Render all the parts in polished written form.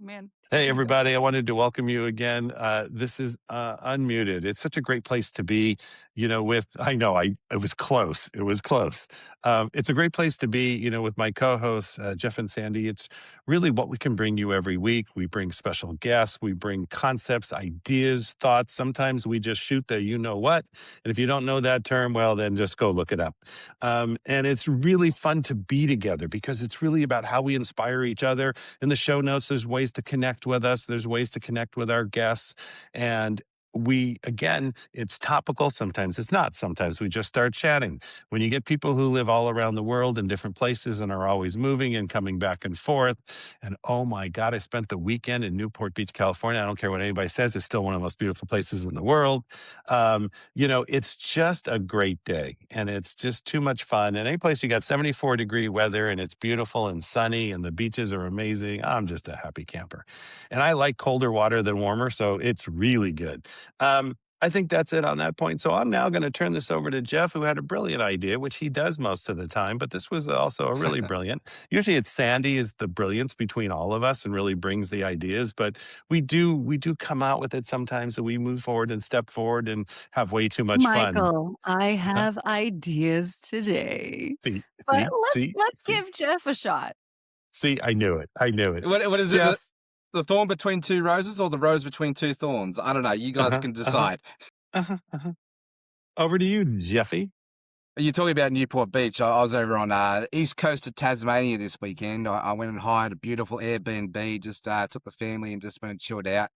Man, Hey, here we go. everybody. I wanted to welcome you again. This is Unmuted. It's such a great place to be, it was close. It was close. It's a great place to be, with my co hosts, Jeff and Sandy. It's really what we can bring you every week. We bring special guests, we bring concepts, ideas, thoughts. Sometimes we just shoot the you know what. And if you don't know that term, well, then just go look it up. And it's really fun to be together because it's really about how we inspire each other. In the show notes, there's ways to connect with us, there's ways to connect with our guests. And again, it's topical. Sometimes it's not. Sometimes we just start chatting. When you get people who live all around the world in different places and are always moving and coming back and forth. And oh my God, I spent the weekend in Newport Beach, California. I don't care what anybody says, it's still one of the most beautiful places in the world. It's just a great day and it's just too much fun. And any place you got 74-degree weather and it's beautiful and sunny and the beaches are amazing, I'm just a happy camper. And I like colder water than warmer, so it's really good. I think that's it on that point. So I'm now going to turn this over to Jeff, who had a brilliant idea, which he does most of the time, but this was also a really brilliant. Usually it's Sandy is the brilliance between all of us and really brings the ideas, but we do come out with it sometimes, so we move forward and step forward and have way too much fun. Michael, I Uh, have ideas today. see, But see, let's see, let's see, give Jeff a shot. see. I knew it. I knew it. What is it? Jeff. The thorn between two roses or the rose between two thorns? I don't know. You guys Uh-huh, can uh-huh, decide. uh-huh, uh-huh. Over to you, Jeffy. You're talking about Newport Beach. I was over on the east coast of Tasmania this weekend. I went and hired a beautiful Airbnb, just took the family and just went and chilled out.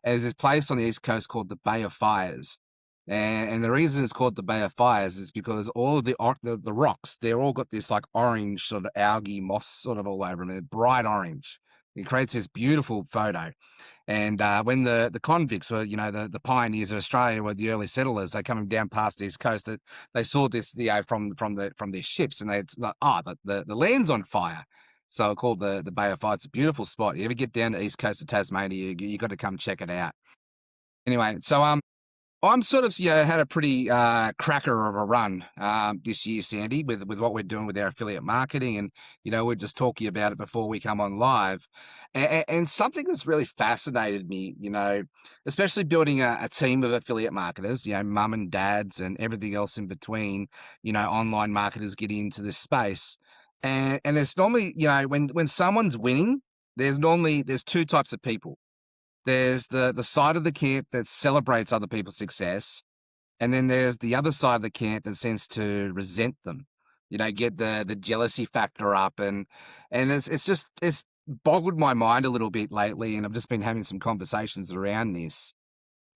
And there's this place on the east coast called the Bay of Fires. And the reason it's called the Bay of Fires is because all of the rocks, they're all got this like orange sort of algae moss sort of all over them. They're bright orange. It creates this beautiful photo. And when the convicts were, the pioneers of Australia were the early settlers, they coming down past the east coast, that they saw this, from their ships, and they like, the land's on fire. So called the Bay of Fire. It's a beautiful spot. You ever get down the east coast of Tasmania, you got to come check it out. Anyway, so I'm sort of, had a pretty cracker of a run this year, Sandy, with what we're doing with our affiliate marketing. And, we're just talking about it before we come on live. And something that's really fascinated me, especially building a team of affiliate marketers, mum and dads and everything else in between, online marketers getting into this space. And there's normally, when someone's winning, there's two types of people. There's the side of the camp that celebrates other people's success, and then there's the other side of the camp that tends to resent them. Get the jealousy factor up, and it's boggled my mind a little bit lately, and I've just been having some conversations around this.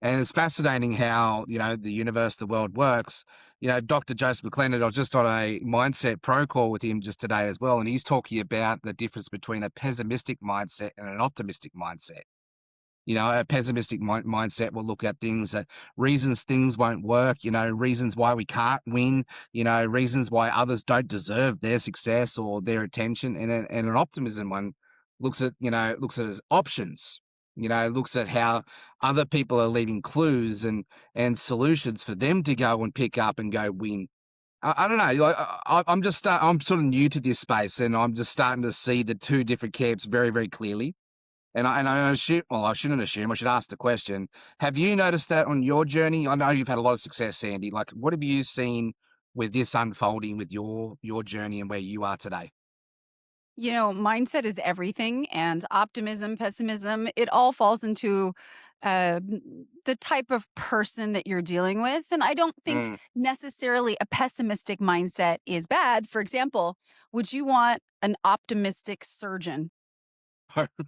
And it's fascinating how, the universe, the world works. Dr. Joseph McLennan, I was just on a Mindset Pro call with him just today as well, and he's talking about the difference between a pessimistic mindset and an optimistic mindset. A pessimistic mindset will look at reasons things won't work, reasons why we can't win, reasons why others don't deserve their success or their attention. And an optimism one looks at it as options, looks at how other people are leaving clues and solutions for them to go and pick up and go win. I don't know. I'm sort of new to this space, and I'm just starting to see the two different camps very, very clearly. And I assume, well, I shouldn't assume, I should ask the question. Have you noticed that on your journey? I know you've had a lot of success, Sandy. Like, what have you seen with this unfolding with your journey and where you are today? Mindset is everything, and optimism, pessimism, it all falls into uh, the type of person that you're dealing with. And I don't think Mm. necessarily a pessimistic mindset is bad. For example, would you want an optimistic surgeon?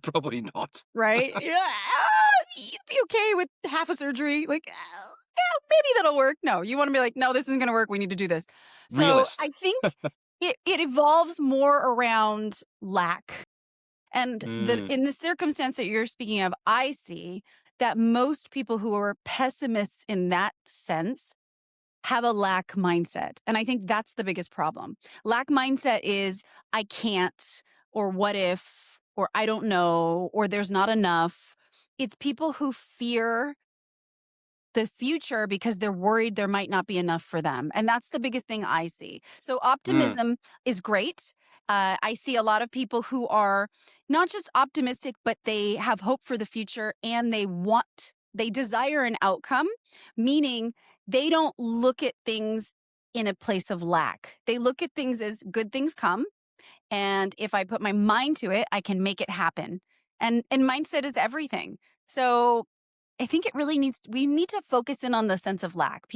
Probably not. Right? Yeah, you'd be okay with half a surgery. Like, yeah, maybe that'll work. No, you want to be like, no, this isn't going to work. We need to do this. So Realist. I think it evolves more around lack. And Mm. in the circumstance that you're speaking of, I see that most people who are pessimists in that sense have a lack mindset. And I think that's the biggest problem. Lack mindset is I can't, or what if, or I don't know, or there's not enough. It's people who fear the future because they're worried there might not be enough for them. And that's the biggest thing I see. So Mm. optimism is great. I see a lot of people who are not just optimistic, but they have hope for the future and they desire an outcome, meaning they don't look at things in a place of lack. They look at things as good things come. And if I put my mind to it, I can make it happen. And mindset is everything. So I think we need to focus in on the sense of lack.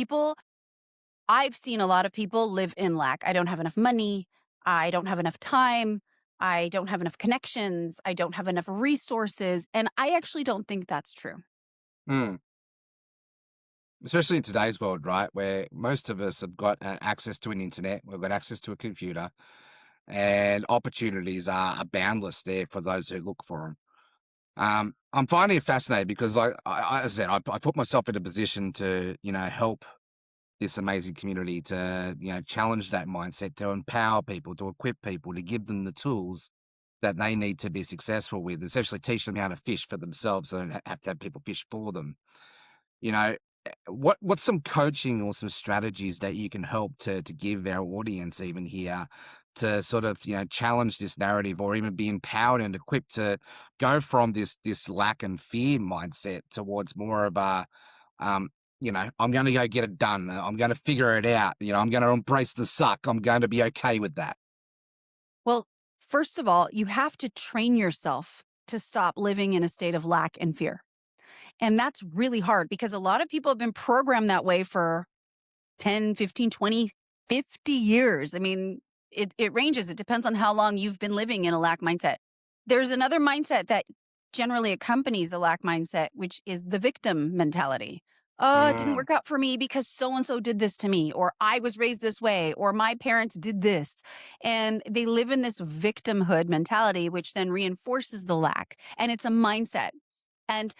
I've seen a lot of people live in lack. I don't have enough money. I don't have enough time. I don't have enough connections. I don't have enough resources. And I actually don't think that's true. Mm. Especially in today's world, right, where most of us have got access to an internet, we've got access to a computer, and opportunities are boundless there for those who look for them. I'm finding it fascinating because, as I said, I put myself in a position to, help this amazing community to, challenge that mindset, to empower people, to equip people, to give them the tools that they need to be successful with, essentially teach them how to fish for themselves so they don't have to have people fish for them. You know, what's some coaching or some strategies that you can help to give our audience even here to sort of challenge this narrative or even be empowered and equipped to go from this lack and fear mindset towards more of a um I'm going to go get it done. I'm going to figure it out. I'm going to embrace the suck. I'm going to be okay with that. Well, first of all, you have to train yourself to stop living in a state of lack and fear. And that's really hard because a lot of people have been programmed that way for 10, 15, 20, 50 years. I mean, it ranges. It depends on how long you've been living in a lack mindset. There's another mindset that generally accompanies the lack mindset, which is the victim mentality. Oh, it didn't Mm, work out for me because so and so did this to me, or I was raised this way, or my parents did this. And they live in this victimhood mentality, which then reinforces the lack. And it's a mindset. And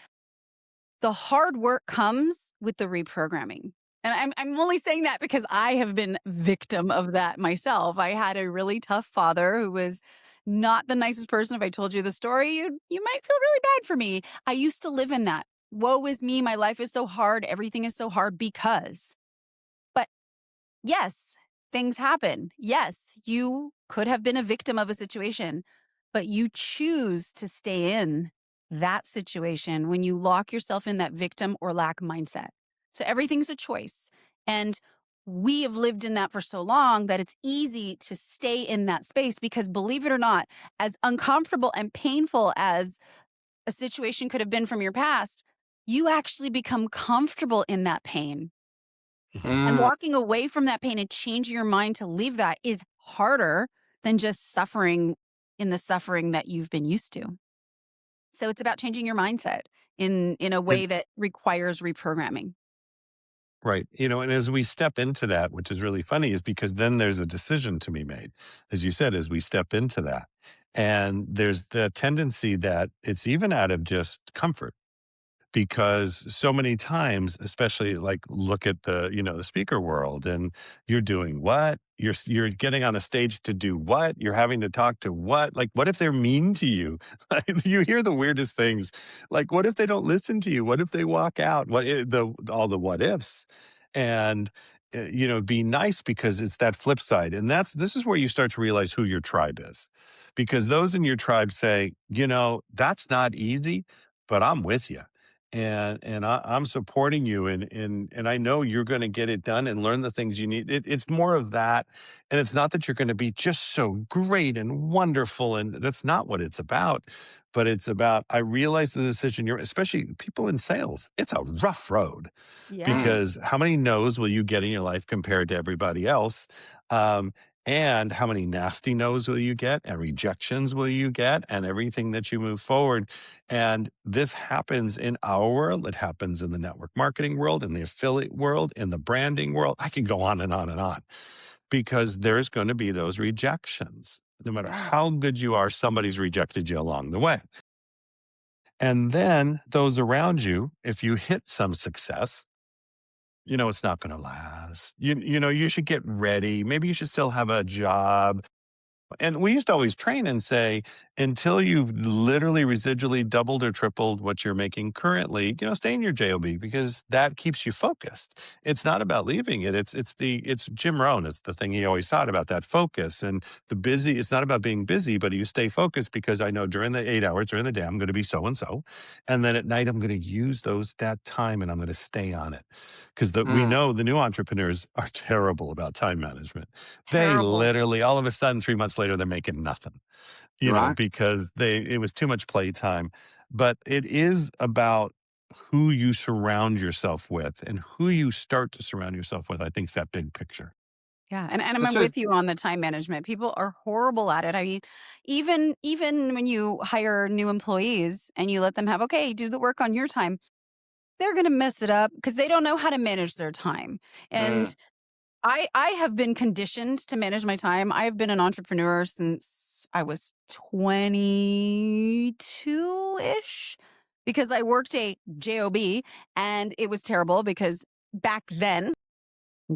the hard work comes with the reprogramming. And I'm only saying that because I have been victim of that myself. I had a really tough father who was not the nicest person. If I told you the story, you might feel really bad for me. I used to live in that. Woe is me. My life is so hard. Everything is so hard because. But yes, things happen. Yes, you could have been a victim of a situation, but you choose to stay in that situation when you lock yourself in that victim or lack mindset. So everything's a choice. And we have lived in that for so long that it's easy to stay in that space because, believe it or not, as uncomfortable and painful as a situation could have been from your past, you actually become comfortable in that pain. And mm. walking away from that pain and changing your mind to leave that is harder than just suffering in the suffering that you've been used to. So it's about changing your mindset in a way And that requires reprogramming. right. And as we step into that, which is really funny, is because then there's a decision to be made, as you said, as we step into that. And there's the tendency that it's even out of just comfort because so many times, especially like look at the speaker world, and you're doing what, you're getting on a stage to do what, you're having to talk to what, like what if they're mean to you? Like, you hear the weirdest things, like what if they don't listen to you, what if they walk out, the all the what ifs. And be nice, because it's that flip side, and this is where you start to realize who your tribe is, because those in your tribe say, that's not easy, but I'm with you, and I'm supporting you, and I know you're going to get it done and learn the things you need. It's more of that, and it's not that you're going to be just so great and wonderful, and that's not what it's about. But it's about, I realize the decision you're, especially people in sales, it's a rough road, Yeah. Mm. because how many no's will you get in your life compared to everybody else? Um, and how many nasty no's will you get, and rejections will you get, and everything that you move forward. And this happens in our world. It happens in the network marketing world, in the affiliate world, in the branding world. I can go on and on and on, because there's going to be those rejections. No matter Yeah. how good you are, somebody's rejected you along the way. And then those around you, if you hit some success, it's not going to last. You should get ready. Maybe you should still have a job. And we used to always train and say, until you've literally residually doubled or tripled what you're making currently, stay in your job because that keeps you focused. It's not about leaving it. It's Jim Rohn. It's the thing he always taught about that focus and the busy. It's not about being busy, but you stay focused because I know during the 8 hours during the day I'm going to be so and so, and then at night I'm going to use that time and I'm going to stay on it because we Mm, know the new entrepreneurs are terrible about time management. They Terrible. literally all of a sudden 3 months later they're making nothing, you're right. because it was too much playtime. But it is about who you surround yourself with and who you start to surround yourself with. I think is that big picture. Yeah, and So I'm too. with you on the time management. People are horrible at it. I mean, even when you hire new employees and you let them have, okay, do the work on your time, they're going to mess it up because they don't know how to manage their time. Mm, And I have been conditioned to manage my time. I have been an entrepreneur since I was 22-ish because I worked a job and it was terrible because back then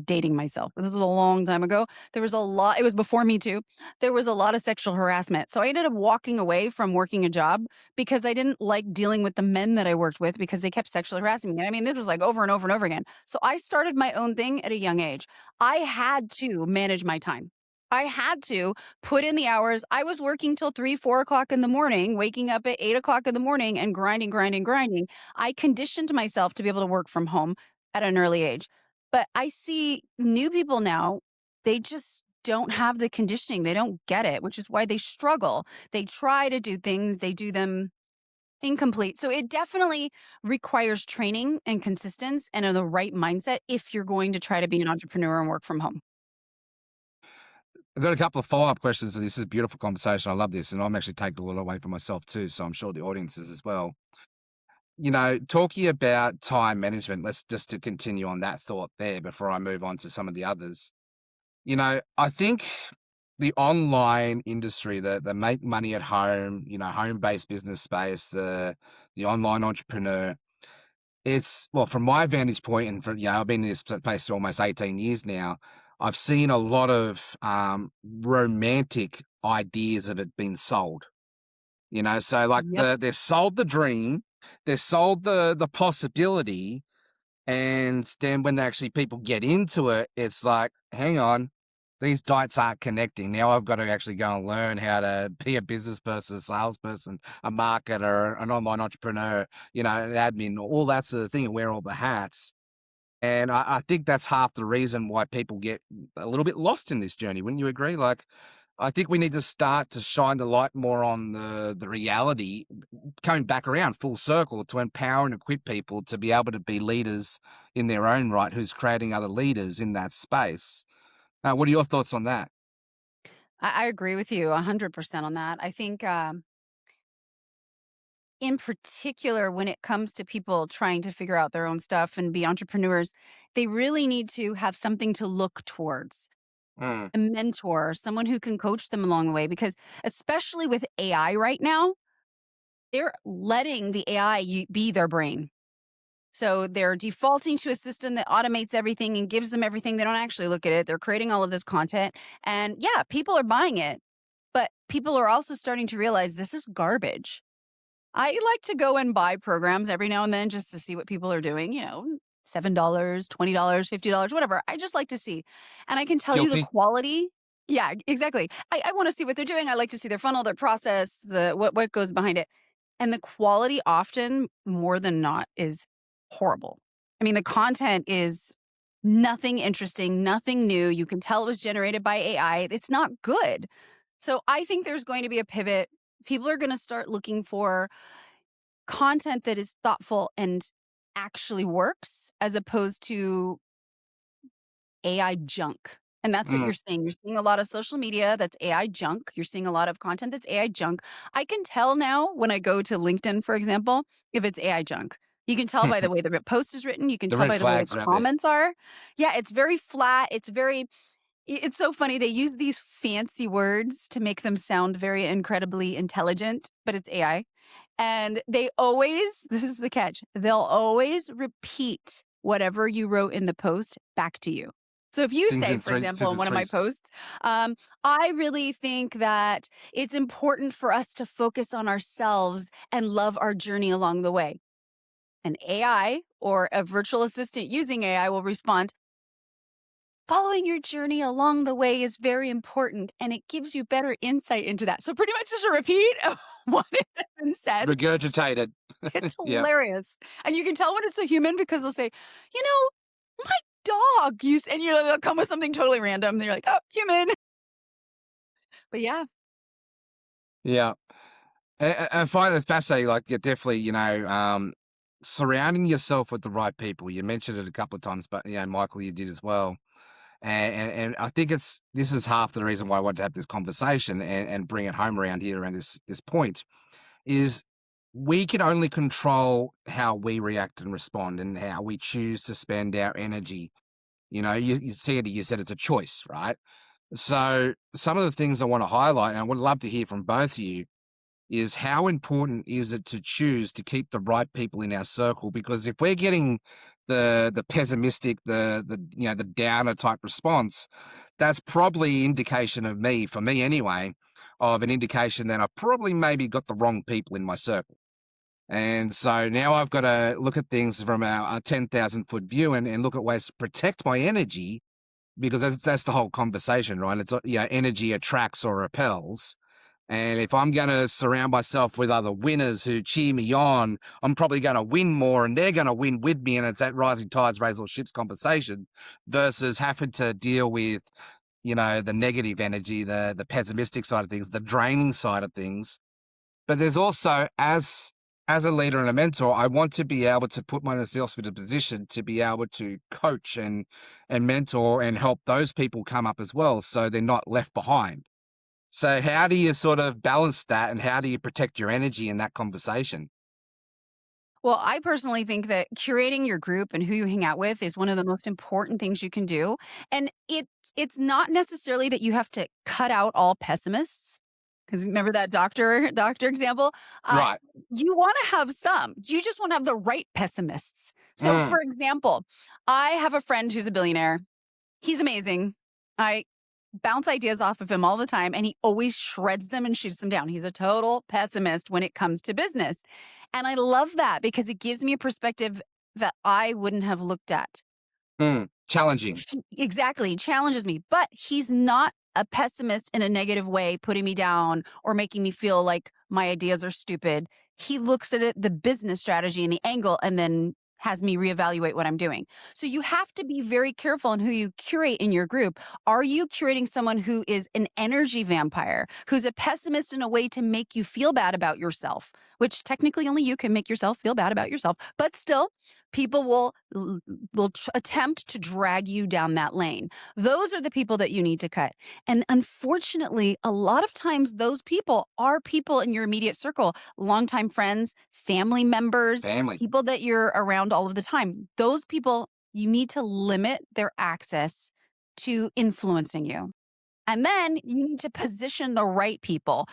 dating myself. This was a long time ago. There was a lot, it was before me too. There was a lot of sexual harassment. So I ended up walking away from working a job because I didn't like dealing with the men that I worked with because they kept sexually harassing me. And I mean, this was like over and over and over again. So I started my own thing at a young age. I had to manage my time. I had to put in the hours. I was working till 3, 4 o'clock in the morning, waking up at 8 o'clock in the morning and grinding, grinding, grinding. I conditioned myself to be able to work from home at an early age. But I see new people now, they just don't have the conditioning. They don't get it, which is why they struggle. They try to do things, they do them incomplete. So it definitely requires training and consistency and the right mindset if you're going to try to be an entrepreneur and work from home. I've got a couple of follow-up questions, and this is a beautiful conversation. I love this, and I'm actually taking a lot away from myself too, so I'm sure the audience is as well. Talking about time management, let's just to continue on that thought there before I move on to some of the others. I think the online industry, the make money at home, home-based business space, the online entrepreneur, it's well, from my vantage point, and from I've been in this place for almost 18 years now. I've seen a lot of romantic ideas of it being sold. So like Yep. they're sold the dream, they're sold the possibility, and then when actually people get into it, it's like, hang on, these diets aren't connecting. Now I've got to actually go and learn how to be a business person, a salesperson, a marketer, an online entrepreneur, an admin, all that sort of thing, and wear all the hats. And I think that's half the reason why people get a little bit lost in this journey. Wouldn't you agree? Like, I think we need to start to shine the light more on the reality, coming back around full circle to empower and equip people to be able to be leaders in their own right, who's creating other leaders in that space. What are your thoughts on that? I agree with you 100% on that. I think, in particular, when it comes to people trying to figure out their own stuff and be entrepreneurs, they really need to have something to look towards. Mm, A mentor, someone who can coach them along the way, because especially with AI right now, they're letting the AI be their brain. So they're defaulting to a system that automates everything and gives them everything. They don't actually look at it. They're creating all of this content. And yeah, people are buying it, but people are also starting to realize this is garbage. I like to go and buy programs every now and then just to see what people are doing, $7, $20, $50, whatever. I just like to see. And I can tell you the guilty. quality. Yeah, exactly. I want to see what they're doing. I like to see their funnel, their process, what goes behind it. And the quality often more than not is horrible. I mean, the content is nothing interesting, nothing new. You can tell it was generated by AI. It's not good. So I think there's going to be a pivot. People are going to start looking for content that is thoughtful and actually works as opposed to AI junk. And that's what Mm, you're seeing. You're seeing a lot of social media that's AI junk. You're seeing a lot of content that's AI junk. I can tell now when I go to LinkedIn, for example, if it's AI junk. You can tell by the way the post is written. You can the tell red by the way the flags are out there. comments are. Yeah, it's very flat. It's so funny. They use these fancy words to make them sound very incredibly intelligent, but it's AI. And they always, this is the catch, they'll always repeat whatever you wrote in the post back to you. So if you Things say, in for three, example, things in in one of my threes. posts, I really think that it's important for us to focus on ourselves and love our journey along the way. An AI or a virtual assistant using AI will respond, following your journey along the way is very important and it gives you better insight into that. So, pretty much just a repeat of what has been said. Regurgitated. It's Yeah. hilarious. And you can tell when it's a human because they'll say, you know, my dog used, and they'll come with something totally random. And you're like, oh, human. But yeah. Yeah. I find it fascinating. Like, you're definitely, surrounding yourself with the right people. You mentioned it a couple of times, but Michael, you did as well. And I think this is half the reason why I want to have this conversation and bring it home around here around this point is we can only control how we react and respond and how we choose to spend our energy. You said it's a choice, right? So some of the things I want to highlight, and I would love to hear from both of you, is how important is it to choose to keep the right people in our circle? Because if we're getting the pessimistic, the downer type response, that's probably indication of for me anyway, of an indication that I probably maybe got the wrong people in my circle. And so now I've got to look at things from a 10,000 foot view and look at ways to protect my energy, because that's the whole conversation, right? It's energy attracts or repels. And if I'm going to surround myself with other winners who cheer me on, I'm probably going to win more and they're going to win with me. And it's that rising tides raise all ships conversation versus having to deal with, the negative energy, the pessimistic side of things, the draining side of things. But there's also, as a leader and a mentor, I want to be able to put myself in a position to be able to coach and mentor and help those people come up as well, so they're not left behind. So how do you sort of balance that, and how do you protect your energy in that conversation? Well, I personally think that curating your group and who you hang out with is one of the most important things you can do. And it's not necessarily that you have to cut out all pessimists. Because remember that doctor example? Uh, Right. you want to have some. You just want to have the right pessimists. So, Mm. for example, I have a friend who's a billionaire. He's amazing. I bounce ideas off of him all the time, and he always shreds them and shoots them down. He's a total pessimist when it comes to business. And I love that because it gives me a perspective that I wouldn't have looked at. Challenging. Exactly, challenges me, but he's not a pessimist in a negative way, putting me down or making me feel like my ideas are stupid. He looks at it, the business strategy and the angle, and then has me reevaluate what I'm doing. So you have to be very careful on who you curate in your group. Are you curating someone who is an energy vampire, who's a pessimist in a way to make you feel bad about yourself, which technically only you can make yourself feel bad about yourself, but still people will attempt to drag you down that lane. Those are the people that you need to cut. And unfortunately, a lot of times those people are people in your immediate circle, longtime friends, family members, Family. people that you're around all of the time. Those people, you need to limit their access to influencing you. And then you need to position the right people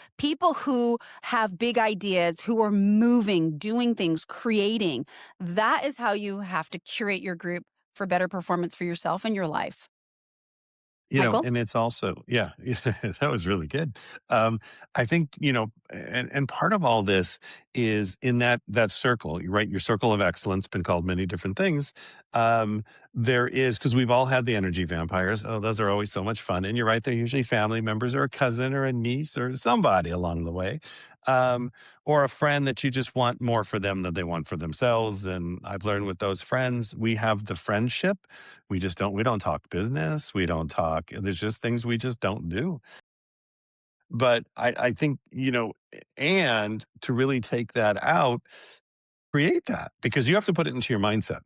who have big ideas, who are moving, doing things, creating. That is how you have to curate your group for better performance for yourself and your life. Michael? And it's also, yeah, that was really good. I think, and part of all this is in that circle, right? Your circle of excellence, been called many different things. Um, there is, because we've all had the energy vampires. Oh, those are always so much fun. And you're right, they're usually family members or a cousin or a niece or somebody along the way. Um, or a friend that you just want more for them than they want for themselves. And I've learned with those friends, we have the friendship. We don't talk business. We don't talk, there's just things we just don't do. But I think, and to really take that out, create that, because you have to put it into your mindset.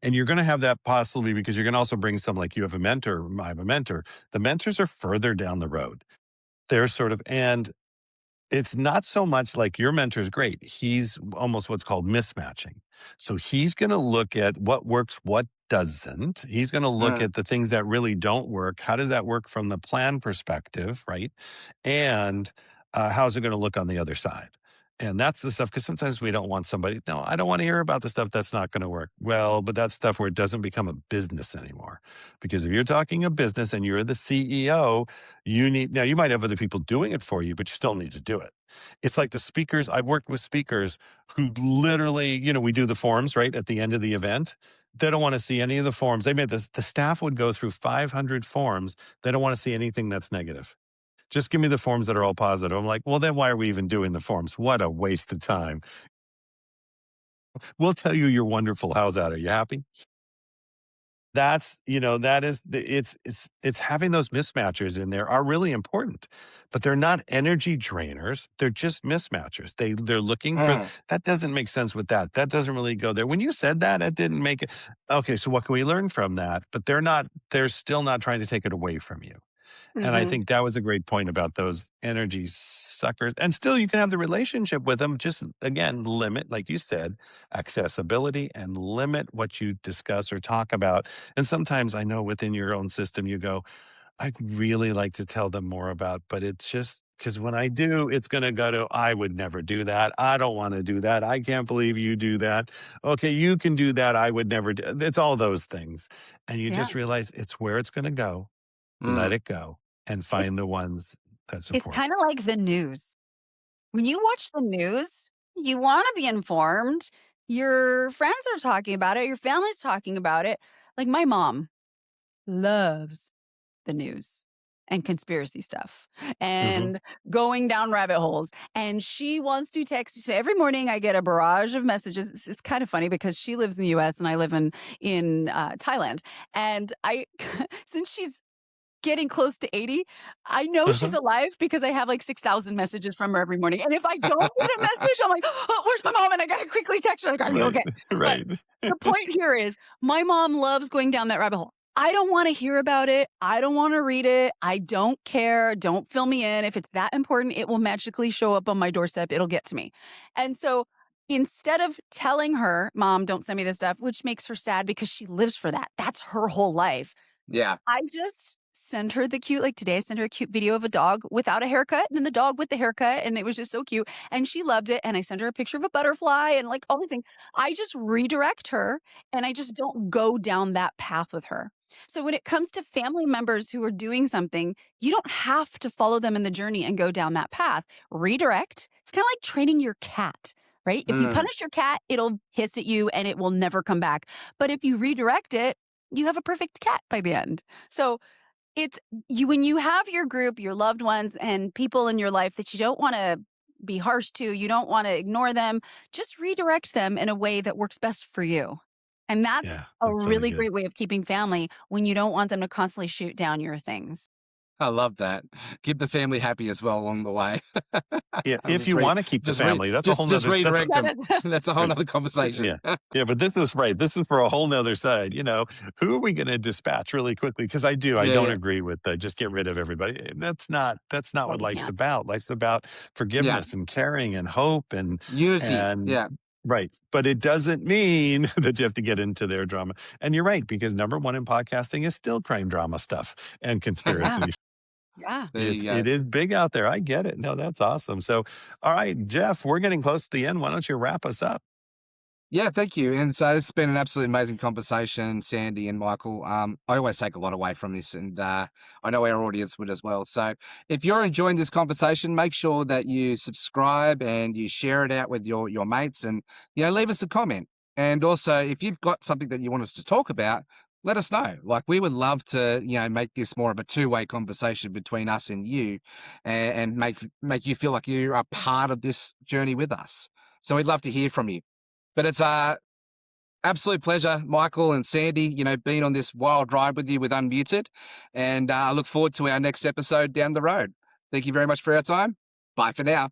And you're going to have that possibly because you're going to also bring some, like you have a mentor, I have a mentor. The mentors are further down the road. They're sort of, and it's not so much like your mentor's great. He's almost what's called mismatching. So he's going to look at what works, what doesn't. He's going to look Mm. at the things that really don't work. How does that work from the plan perspective, right? And how's it going to look on the other side? And that's the stuff, because sometimes we don't want somebody, no, I don't want to hear about the stuff that's not going to work. Well, but that's stuff where it doesn't become a business anymore. Because if you're talking a business and you're the CEO, now you might have other people doing it for you, but you still need to do it. It's like the speakers. I've worked with speakers who literally, we do the forms right at the end of the event. They don't want to see any of the forms. They made this, the staff would go through 500 forms. They don't want to see anything that's negative. Just give me the forms that are all positive. I'm like, well, then why are we even doing the forms? What a waste of time. We'll tell you you're wonderful. How's that? Are you happy? That is it's having those mismatchers in there are really important, but they're not energy drainers. They're just mismatchers. They're looking for Mm, that doesn't make sense with that. That doesn't really go there. When you said that, it didn't make it. Okay, so what can we learn from that? But they're still not trying to take it away from you. And I Hmm. think that was a great point about those energy suckers. And still, you can have the relationship with them. Just again, limit, like you said, accessibility and limit what you discuss or talk about. And sometimes I know within your own system, you go, I'd really like to tell them more about, but it's just because when I do, it's going to go to, I would never do that. I don't want to do that. I can't believe you do that. Okay, you can do that. I would never do. It's all those things. And you Yeah. just realize it's where it's going to go. Let mm, it go and It's find the ones that it's support. kind of like the news. When you watch the news, you want to be informed. Your friends are talking about it, your family's talking about it. Like my mom loves the news and conspiracy stuff Mhm. and going down rabbit holes. And she wants to text. So every morning I get a barrage of messages. It's kind of funny because she lives in the US and I live in Thailand. And since she's getting close to 80, I know she's Uh-huh. alive because I have like 6,000 messages from her every morning. And if I don't get a message, I'm like, oh, where's my mom? And I got to quickly text her, like, are you Right, okay? But right. the point here is my mom loves going down that rabbit hole. I don't want to hear about it. I don't want to read it. I don't care. Don't fill me in. If it's that important, it will magically show up on my doorstep. It'll get to me. And so instead of telling her, Mom, don't send me this stuff, which makes her sad because she lives for that. That's her whole life. yeah. I just sent her the cute like today, I sent her a cute video of a dog without a haircut and then the dog with the haircut, and it was just so cute, and she loved it, and I sent her a picture of a butterfly and, like, all these things. I just redirect her, and I just don't go down that path with her. So when it comes to family members who are doing something, you don't have to follow them in the journey and go down that path. Redirect. It's kinda like training your cat, right? If you Mm, punish your cat, it'll hiss at you and it will never come back. But if you redirect it, you have a perfect cat by the end. So it's you when you have your group, your loved ones, and people in your life that you don't want to be harsh to, you don't want to ignore them, just redirect them in a way that works best for you. And that's Yeah, a that's really really good. great way of keeping family when you don't want them to constantly shoot down your things. I love that. Keep the family happy as well along the way. Yeah, I'll if you wanna keep the just read, family, that's a whole just nother that's a redirect That them. is That's a whole nother yeah. conversation. Yeah, but this is right, this is for a whole nother side, who are we gonna dispatch really quickly? Because I Yeah, don't yeah, agree with the just get rid of everybody. That's not well, what you life's can't. about. Life's about yeah. forgiveness and caring and hope Unity. and Yeah. right, but it doesn't mean that you have to get into their drama, and you're right, because number 1 in podcasting is still crime drama stuff and Yeah. conspiracy. Yeah. There It's you go. it is big out there. I get it. No, that's awesome. So, all right, Jeff, we're getting close to the end. Why don't you wrap us up? Yeah, thank you. And so this has been an absolutely amazing conversation, Sandy and Michael. I always take a lot away from this, and I know our audience would as well. So if you're enjoying this conversation, make sure that you subscribe and you share it out with your mates, and leave us a comment. And also, if you've got something that you want us to talk about, let us know. Like we would love to, make this more of a two-way conversation between us and you, and make you feel like you're a part of this journey with us. So we'd love to hear from you. But it's a absolute pleasure, Michael and Sandy, being on this wild ride with you with Unmuted. And I look forward to our next episode down the road. Thank you very much for our time. Bye for now.